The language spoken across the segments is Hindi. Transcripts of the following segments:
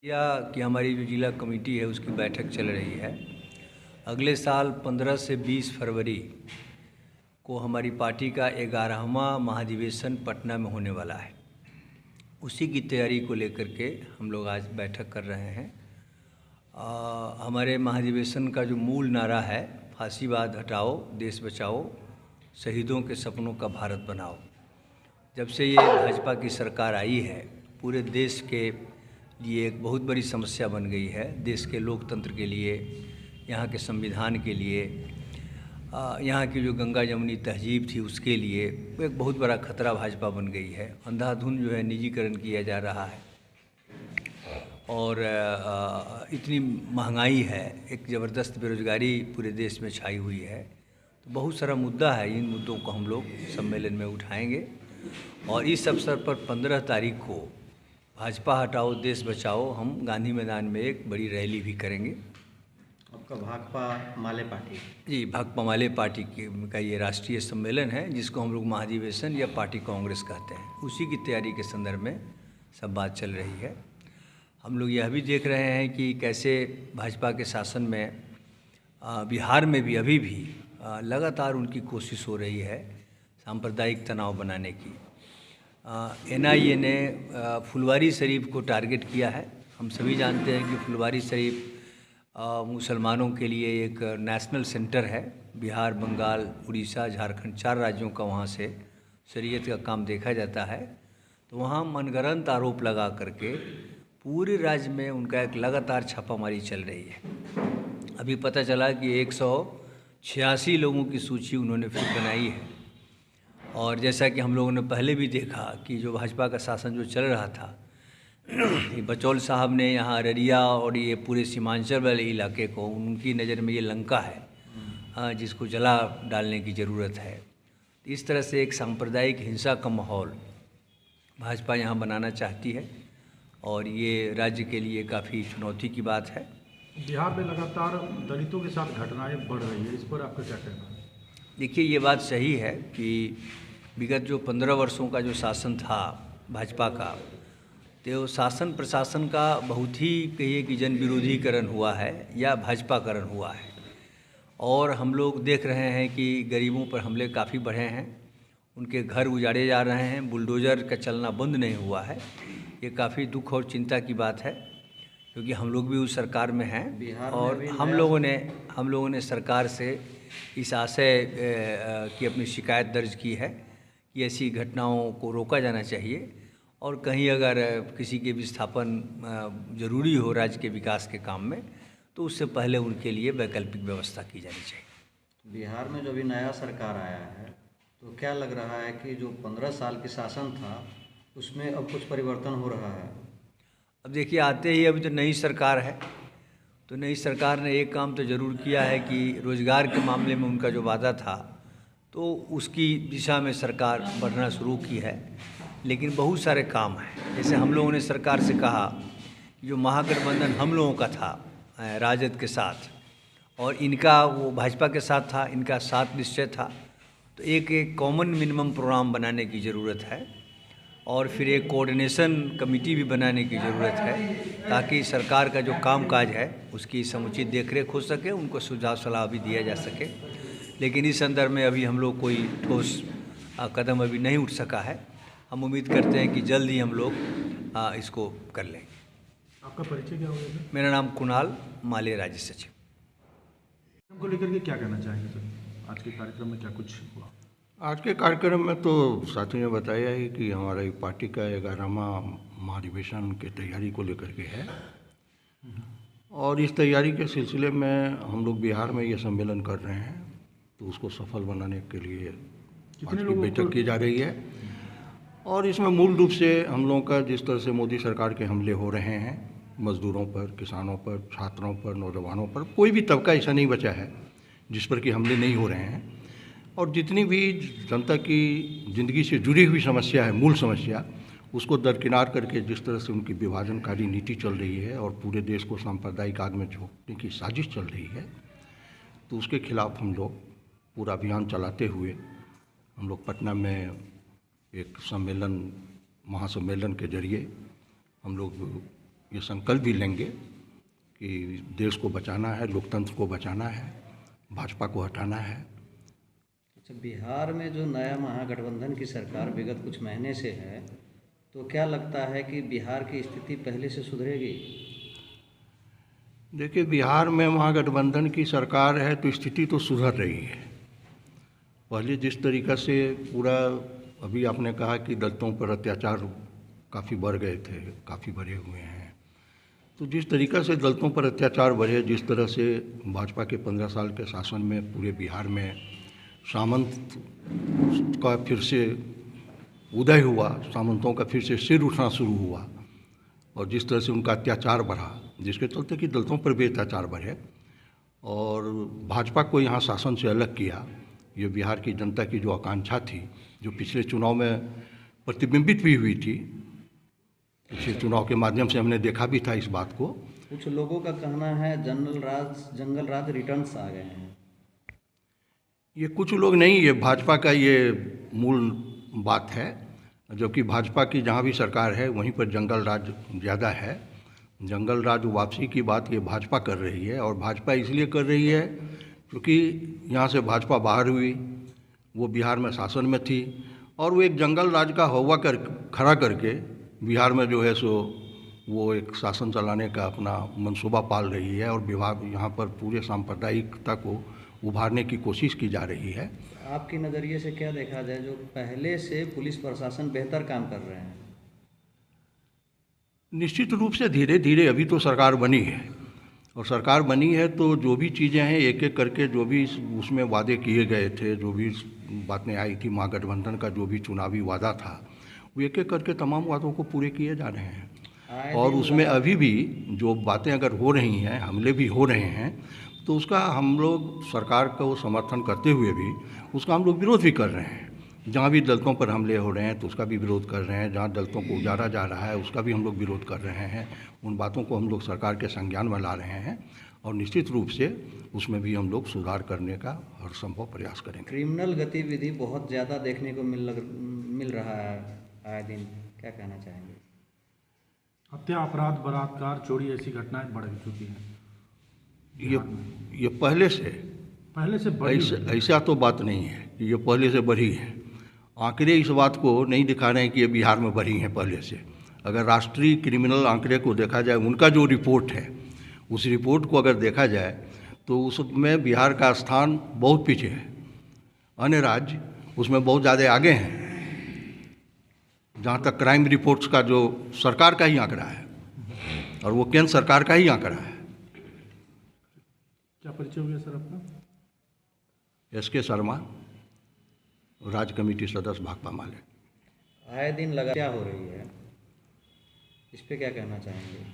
या कि हमारी जो जिला कमेटी है उसकी बैठक चल रही है। अगले साल 15 से 20 फरवरी को हमारी पार्टी का 11वां महाधिवेशन पटना में होने वाला है। उसी की तैयारी को लेकर के हम लोग आज बैठक कर रहे हैं। हमारे महाधिवेशन का जो मूल नारा है, फांसीवाद हटाओ, देश बचाओ, शहीदों के सपनों का भारत बनाओ। जब से ये भाजपा की सरकार आई है, पूरे देश के लिए एक बहुत बड़ी समस्या बन गई है। देश के लोकतंत्र के लिए, यहाँ के संविधान के लिए, यहाँ की जो गंगा जमुनी तहजीब थी उसके लिए एक बहुत बड़ा खतरा भाजपा बन गई है। अंधाधुंध जो है निजीकरण किया जा रहा है और इतनी महंगाई है, एक ज़बरदस्त बेरोज़गारी पूरे देश में छाई हुई है। तो बहुत सारा मुद्दा है, इन मुद्दों को हम लोग सम्मेलन में उठाएंगे और इस अवसर पर 15 तारीख को भाजपा हटाओ देश बचाओ हम गांधी मैदान में एक बड़ी रैली भी करेंगे। आपका भाकपा माले पार्टी? जी, भाकपा माले पार्टी का ये राष्ट्रीय सम्मेलन है, जिसको हम लोग महाधिवेशन या पार्टी कांग्रेस कहते हैं। उसी की तैयारी के संदर्भ में सब बात चल रही है। हम लोग यह भी देख रहे हैं कि कैसे भाजपा के शासन में बिहार में भी अभी भी लगातार उनकी कोशिश हो रही है सांप्रदायिक तनाव बनाने की। NIA ने फुलवारी शरीफ को टारगेट किया है। हम सभी जानते हैं कि फुलवारी शरीफ मुसलमानों के लिए एक नेशनल सेंटर है। बिहार, बंगाल, उड़ीसा, झारखंड 4 राज्यों का वहाँ से शरीयत का काम देखा जाता है। तो वहाँ मनगढ़ंत आरोप लगा करके पूरे राज्य में उनका एक लगातार छापामारी चल रही है। अभी पता चला कि 186 लोगों की सूची उन्होंने फिर बनाई है। और जैसा कि हम लोगों ने पहले भी देखा कि जो भाजपा का शासन जो चल रहा था, बचौल साहब ने यहाँ अररिया और ये पूरे सीमांचल वाले इलाके को, उनकी नज़र में ये लंका है जिसको जला डालने की ज़रूरत है। इस तरह से एक सांप्रदायिक हिंसा का माहौल भाजपा यहाँ बनाना चाहती है और ये राज्य के लिए काफ़ी चुनौती की बात है। बिहार में लगातार दलितों के साथ घटनाएं बढ़ रही है, इस पर आपका क्या कहना है? देखिए, ये बात सही है कि विगत जो 15 वर्षों का जो शासन था भाजपा का, तो शासन प्रशासन का बहुत ही कहिए कि जन विरोधीकरण हुआ है या भाजपाकरण हुआ है। और हम लोग देख रहे हैं कि गरीबों पर हमले काफ़ी बढ़े हैं, उनके घर उजाड़े जा रहे हैं, बुलडोज़र का चलना बंद नहीं हुआ है। ये काफ़ी दुख और चिंता की बात है, क्योंकि हम लोग भी उस सरकार में हैं और हम लोगों ने सरकार से इस आशय की अपनी शिकायत दर्ज की है कि ऐसी घटनाओं को रोका जाना चाहिए और कहीं अगर किसी के विस्थापन ज़रूरी हो राज्य के विकास के काम में, तो उससे पहले उनके लिए वैकल्पिक व्यवस्था की जानी चाहिए। बिहार में जो भी नया सरकार आया है, तो क्या लग रहा है कि जो 15 साल की शासन था उसमें अब कुछ परिवर्तन हो रहा है? अब देखिए, आते ही अभी तो नई सरकार है, तो नई सरकार ने एक काम तो ज़रूर किया है कि रोज़गार के मामले में उनका जो वादा था तो उसकी दिशा में सरकार बढ़ना शुरू की है। लेकिन बहुत सारे काम हैं, जैसे हम लोगों ने सरकार से कहा कि जो महागठबंधन हम लोगों का था राजद के साथ और इनका वो भाजपा के साथ था, इनका साथ निश्चय था, तो एक कॉमन मिनिमम प्रोग्राम बनाने की ज़रूरत है और फिर एक कोऑर्डिनेशन कमेटी भी बनाने की ज़रूरत है, ताकि सरकार का जो कामकाज है उसकी समुचित देखरेख हो सके, उनको सुझाव सलाह भी दिया जा सके। लेकिन इस संदर्भ में अभी हम लोग कोई ठोस कदम अभी नहीं उठ सका है। हम उम्मीद करते हैं कि जल्द ही हम लोग इसको कर लेंगे। आपका परिचय क्या होगा? मेरा नाम कुणाल माले, राज्य सचिव। को लेकर के क्या कहना चाहेंगे सर? आज के कार्यक्रम में क्या कुछ हुआ? आज के कार्यक्रम में तो साथियों ने बताया है कि हमारा एक पार्टी का 11वां महाधिवेशन की तैयारी को लेकर के है और इस तैयारी के सिलसिले में हम लोग बिहार में ये सम्मेलन कर रहे हैं, तो उसको सफल बनाने के लिए आज की बैठक की जा रही है। और इसमें मूल रूप से हम लोगों का जिस तरह से मोदी सरकार के हमले हो रहे हैं मज़दूरों पर, किसानों पर, छात्रों पर, नौजवानों पर, कोई भी तबका ऐसा नहीं बचा है जिस पर कि हमले नहीं हो रहे हैं। और जितनी भी जनता की ज़िंदगी से जुड़ी हुई समस्या है, मूल समस्या, उसको दरकिनार करके जिस तरह से उनकी विभाजनकारी नीति चल रही है और पूरे देश को सांप्रदायिक आग में झोंकने की साजिश चल रही है, तो उसके खिलाफ हम लोग पूरा अभियान चलाते हुए हम लोग पटना में एक सम्मेलन, महासम्मेलन के जरिए हम लोग ये संकल्प भी लेंगे कि देश को बचाना है, लोकतंत्र को बचाना है, भाजपा को हटाना है। अच्छा, बिहार में जो नया महागठबंधन की सरकार विगत कुछ महीने से है, तो क्या लगता है कि बिहार की स्थिति पहले से सुधरेगी? देखिए, बिहार में महागठबंधन की सरकार है तो स्थिति तो सुधर रही है। पहले जिस तरीक़ा से पूरा, अभी आपने कहा कि दलितों पर अत्याचार काफ़ी बढ़ गए थे, काफ़ी बढ़े हुए हैं, तो जिस तरीक़ा से दलितों पर अत्याचार बढ़े, जिस तरह से भाजपा के 15 साल के शासन में पूरे बिहार में सामंत का फिर से उदय हुआ, सामंतों का फिर से सिर उठना शुरू हुआ, और जिस तरह से उनका अत्याचार बढ़ा, जिसके चलते कि दलितों पर भी अत्याचार बढ़े, और भाजपा को यहाँ शासन से अलग किया। ये बिहार की जनता की जो आकांक्षा थी, जो पिछले चुनाव में प्रतिबिंबित भी हुई थी, पिछले चुनाव के माध्यम से हमने देखा भी था इस बात को। कुछ लोगों का कहना है जंगल राज रिटर्न्स आ गए हैं। ये कुछ लोग नहीं, ये भाजपा का ये मूल बात है, जबकि भाजपा की जहाँ भी सरकार है वहीं पर जंगल राज ज़्यादा है। जंगल राज वापसी की बात ये भाजपा कर रही है, और भाजपा इसलिए कर रही है क्योंकि यहाँ से भाजपा बाहर हुई, वो बिहार में शासन में थी, और वो एक जंगल राज का हवा खड़ा करके बिहार में जो है सो वो एक शासन चलाने का अपना मंसूबा पाल रही है, और विभाग यहाँ पर पूरे सांप्रदायिकता को उभारने की कोशिश की जा रही है। आपके नज़रिए से क्या देखा जाए, जो पहले से पुलिस प्रशासन बेहतर काम कर रहे हैं? निश्चित रूप से धीरे धीरे, अभी तो सरकार बनी है, और सरकार बनी है तो जो भी चीज़ें हैं एक एक करके, जो भी उसमें वादे किए गए थे, जो भी बातें आई थी, महागठबंधन का जो भी चुनावी वादा था, वो एक एक करके तमाम वादों को पूरे किए जा रहे हैं। और उसमें अभी भी जो बातें अगर हो रही हैं, हमले भी हो रहे हैं, तो उसका हम लोग सरकार को समर्थन करते हुए भी उसका हम लोग विरोध भी कर रहे हैं। जहाँ भी दलितों पर हमले हो रहे हैं तो उसका भी विरोध कर रहे हैं, जहाँ दलितों को उजाड़ा जा रहा है उसका भी हम लोग विरोध कर रहे हैं। उन बातों को हम लोग सरकार के संज्ञान में ला रहे हैं, और निश्चित रूप से उसमें भी हम लोग सुधार करने का हर संभव प्रयास करेंगे। क्रिमिनल गतिविधि बहुत ज़्यादा देखने को मिल रहा है आए दिन, क्या कहना चाहेंगे? हत्या, अपराध, बलात्कार, चोरी ऐसी घटनाएं बढ़ चुकी हैं। ये पहले से बढ़ी ऐसा तो बात नहीं है कि ये पहले से बढ़ी है। आंकड़े इस बात को नहीं दिखा रहे हैं कि ये बिहार में बढ़ी हैं पहले से। अगर राष्ट्रीय क्रिमिनल आंकड़े को देखा जाए, उनका जो रिपोर्ट है, उस रिपोर्ट को अगर देखा जाए तो उसमें बिहार का स्थान बहुत पीछे है। अन्य राज्य उसमें बहुत ज़्यादा आगे हैं, जहाँ तक क्राइम रिपोर्ट्स का जो सरकार का ही आंकड़ा है, और वो केंद्र सरकार का ही आंकड़ा है। क्या परिचय हो गया सर आपका? SK शर्मा, राज्य कमेटी सदस्य भाकपा माले। आए दिन हत्या हो रही है, इस पे क्या कहना चाहेंगे?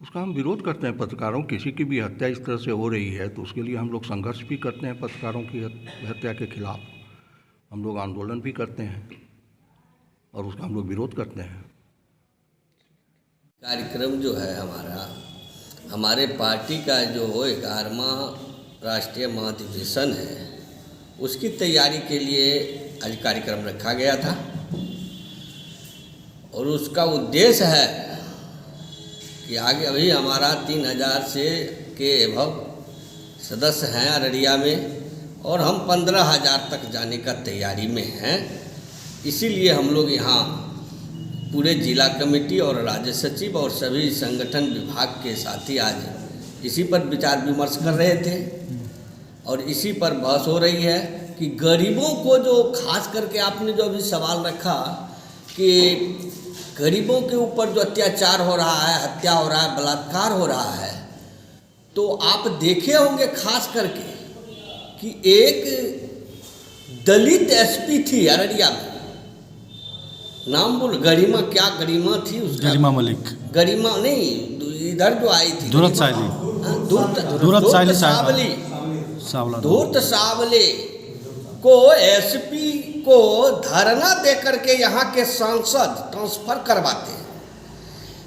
उसका हम विरोध करते हैं। पत्रकारों, किसी की भी हत्या इस तरह से हो रही है तो उसके लिए हम लोग संघर्ष भी करते हैं। पत्रकारों की हत्या के खिलाफ हम लोग आंदोलन भी करते हैं, और उसका हम लोग विरोध करते हैं। कार्यक्रम जो है हमारे पार्टी का जो 11वां राष्ट्रीय महाधिवेशन है, उसकी तैयारी के लिए आज कार्यक्रम रखा गया था, और उसका उद्देश्य है कि आगे अभी हमारा 3000 से के एभव सदस्य हैं अररिया में, और हम 15,000 तक जाने का तैयारी में हैं। इसीलिए हम लोग यहाँ पूरे जिला कमेटी और राज्य सचिव और सभी संगठन विभाग के साथी आज इसी पर विचार विमर्श कर रहे थे, और इसी पर बहस हो रही है कि गरीबों को, जो खास करके आपने जो अभी सवाल रखा कि गरीबों के ऊपर जो अत्याचार हो रहा है, हत्या हो रहा है, बलात्कार हो रहा है, तो आप देखे होंगे खास करके कि एक दलित SP थी अररिया में, नाम बोल, गरिमा, क्या गरिमा थी उसका? गरिमा मलिक। गरिमा नहीं, इधर जो आई थी धूरत सावले को SP को धरना देकर के यहाँ के सांसद ट्रांसफर करवाते हैं,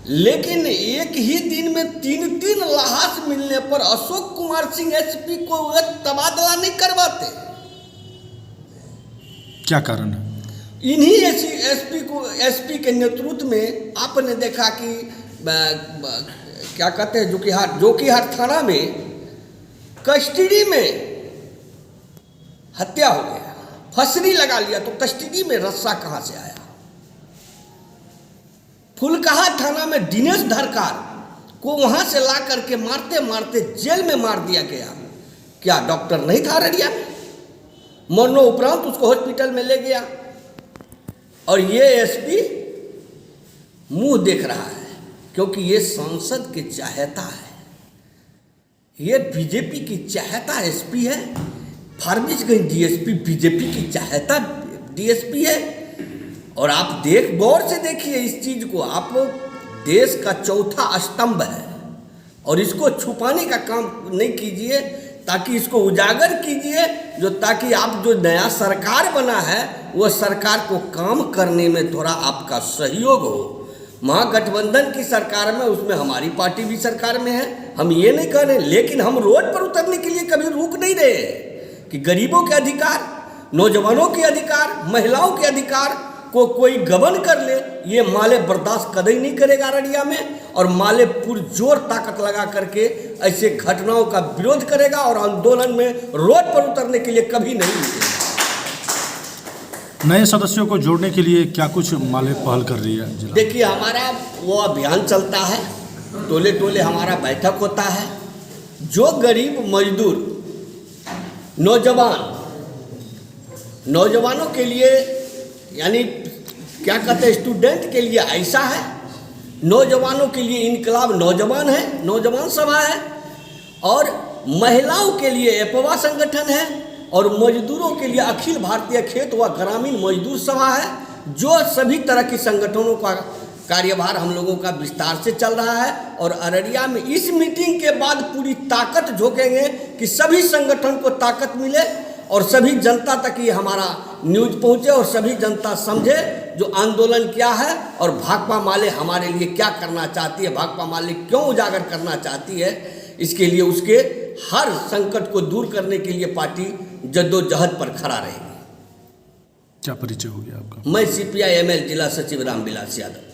लेकिन एक ही दिन में 3 लाश मिलने पर अशोक कुमार सिंह SP को तबादला नहीं करवाते। क्या कारण है? इन्हीं SP के नेतृत्व में आपने देखा कि क्या कहते हैं जोकीहाट थाना में कस्टडी में हत्या हो गया, फंसरी लगा लिया, तो कस्टडी में रस्सा कहाँ से आया? फुलकाहा थाना में दिनेश धरकार को वहां से ला करके मारते मारते जेल में मार दिया गया। क्या डॉक्टर नहीं था अररिया में? मरनो उपरांत उसको हॉस्पिटल में ले गया और ये एसपी मुंह देख रहा है, क्योंकि ये सांसद के चाहता है, ये बीजेपी की चाहता एसपी है। फारबिसगंज डीएसपी बीजेपी की चाहता डीएसपी है। और आप गौर से देखिए इस चीज को, आप देश का चौथा स्तंभ है और इसको छुपाने का काम नहीं कीजिए, ताकि इसको उजागर कीजिए, ताकि आप जो नया सरकार बना है वो सरकार को काम करने में थोड़ा आपका सहयोग हो। महागठबंधन की सरकार में, उसमें हमारी पार्टी भी सरकार में है, हम ये नहीं कर रहे, लेकिन हम रोड पर उतरने के लिए कभी रुक नहीं रहे कि गरीबों के अधिकार, नौजवानों के अधिकार, महिलाओं के अधिकार को कोई गबन कर ले, ये माले बर्दाश्त कभी नहीं करेगा अररिया में। और माले पुरजोर ताकत लगा करके ऐसे घटनाओं का विरोध करेगा और आंदोलन में रोड पर उतरने के लिए कभी नहीं रुकेगा। नए सदस्यों को जोड़ने के लिए क्या कुछ माले पहल कर रही है? देखिए, हमारा वो अभियान चलता है, टोले टोले हमारा बैठक होता है। जो गरीब मजदूर नौजवानों के लिए, यानी क्या कहते हैं, स्टूडेंट के लिए ऐसा है, नौजवानों के लिए इनकलाब नौजवान है, नौजवान सभा है, और महिलाओं के लिए एपवा संगठन है, और मजदूरों के लिए अखिल भारतीय खेत व ग्रामीण मजदूर सभा है। जो सभी तरह की संगठनों का कार्यभार हम लोगों का विस्तार से चल रहा है। और अररिया में इस मीटिंग के बाद पूरी ताकत झोंकेंगे कि सभी संगठन को ताकत मिले और सभी जनता तक ये हमारा न्यूज़ पहुँचे और सभी जनता समझे जो आंदोलन क्या है और भाकपा माले हमारे लिए क्या करना चाहती है, भाकपा माले क्यों उजागर करना चाहती है। इसके लिए उसके हर संकट को दूर करने के लिए पार्टी जद्दोजहद पर खड़ा रहेगी। क्या परिचय हो गया आपका? मैं CPI ML जिला सचिव रामविलास यादव।